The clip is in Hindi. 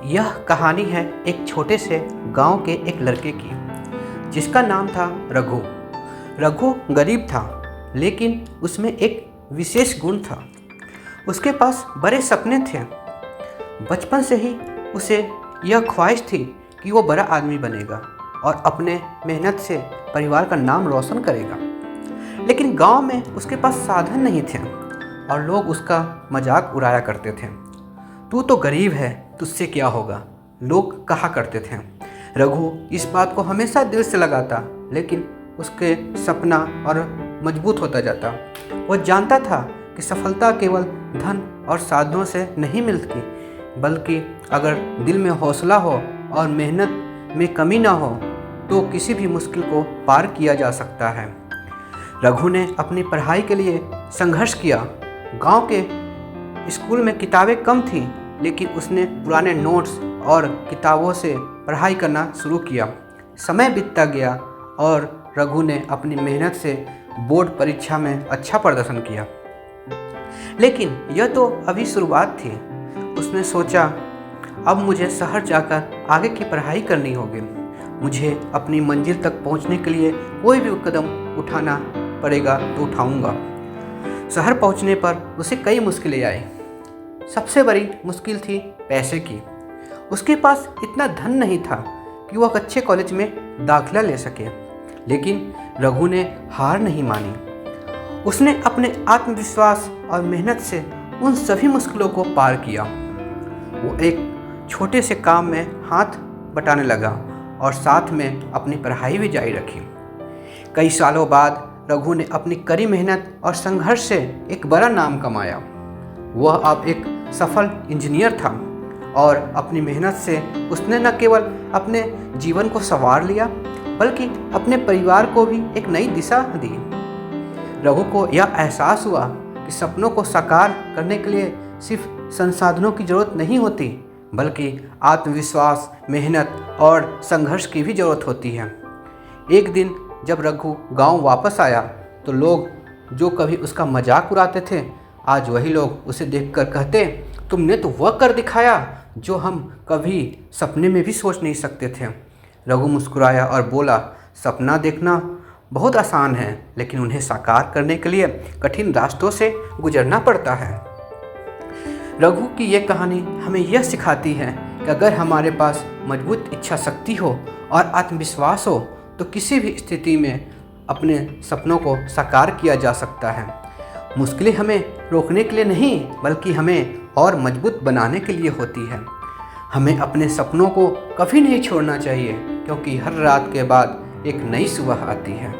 यह कहानी है एक छोटे से गांव के एक लड़के की, जिसका नाम था रघु। रघु गरीब था, लेकिन उसमें एक विशेष गुण था। उसके पास बड़े सपने थे। बचपन से ही उसे यह ख्वाहिश थी कि वो बड़ा आदमी बनेगा और अपने मेहनत से परिवार का नाम रोशन करेगा। लेकिन गांव में उसके पास साधन नहीं थे और लोग उसका मजाक उड़ाया करते थे। तू तो गरीब है, तुझसे क्या होगा, लोग कहा करते थे। रघु इस बात को हमेशा दिल से लगाता, लेकिन उसके सपना और मजबूत होता जाता। वो जानता था कि सफलता केवल धन और साधनों से नहीं मिलती, बल्कि अगर दिल में हौसला हो और मेहनत में कमी ना हो तो किसी भी मुश्किल को पार किया जा सकता है। रघु ने अपनी पढ़ाई के लिए संघर्ष किया। गांव के स्कूल में किताबें कम थीं, लेकिन उसने पुराने नोट्स और किताबों से पढ़ाई करना शुरू किया। समय बीतता गया और रघु ने अपनी मेहनत से बोर्ड परीक्षा में अच्छा प्रदर्शन किया। लेकिन यह तो अभी शुरुआत थी। उसने सोचा, अब मुझे शहर जाकर आगे की पढ़ाई करनी होगी। मुझे अपनी मंजिल तक पहुंचने के लिए कोई भी कदम उठाना पड़ेगा तो उठाऊंगा। शहर पहुंचने पर उसे कई मुश्किलें आई। सबसे बड़ी मुश्किल थी पैसे की। उसके पास इतना धन नहीं था कि वह अच्छे कॉलेज में दाखिला ले सके। लेकिन रघु ने हार नहीं मानी। उसने अपने आत्मविश्वास और मेहनत से उन सभी मुश्किलों को पार किया। वो एक छोटे से काम में हाथ बटाने लगा और साथ में अपनी पढ़ाई भी जारी रखी। कई सालों बाद रघु ने अपनी कड़ी मेहनत और संघर्ष से एक बड़ा नाम कमाया। वह अब एक सफल इंजीनियर था और अपनी मेहनत से उसने न केवल अपने जीवन को संवार लिया, बल्कि अपने परिवार को भी एक नई दिशा दी। रघु को यह एहसास हुआ कि सपनों को साकार करने के लिए सिर्फ संसाधनों की जरूरत नहीं होती, बल्कि आत्मविश्वास, मेहनत और संघर्ष की भी जरूरत होती है। एक दिन जब रघु गांव वापस आया तो लोग जो कभी उसका मजाक उड़ाते थे, आज वही लोग उसे देखकर कहते, तुमने तो वह कर दिखाया जो हम कभी सपने में भी सोच नहीं सकते थे। रघु मुस्कुराया और बोला, सपना देखना बहुत आसान है, लेकिन उन्हें साकार करने के लिए कठिन रास्तों से गुजरना पड़ता है। रघु की ये कहानी हमें यह सिखाती है कि अगर हमारे पास मजबूत इच्छा शक्ति हो और आत्मविश्वास हो तो किसी भी स्थिति में अपने सपनों को साकार किया जा सकता है। मुश्किलें हमें रोकने के लिए नहीं, बल्कि हमें और मजबूत बनाने के लिए होती है। हमें अपने सपनों को कभी नहीं छोड़ना चाहिए, क्योंकि हर रात के बाद एक नई सुबह आती है।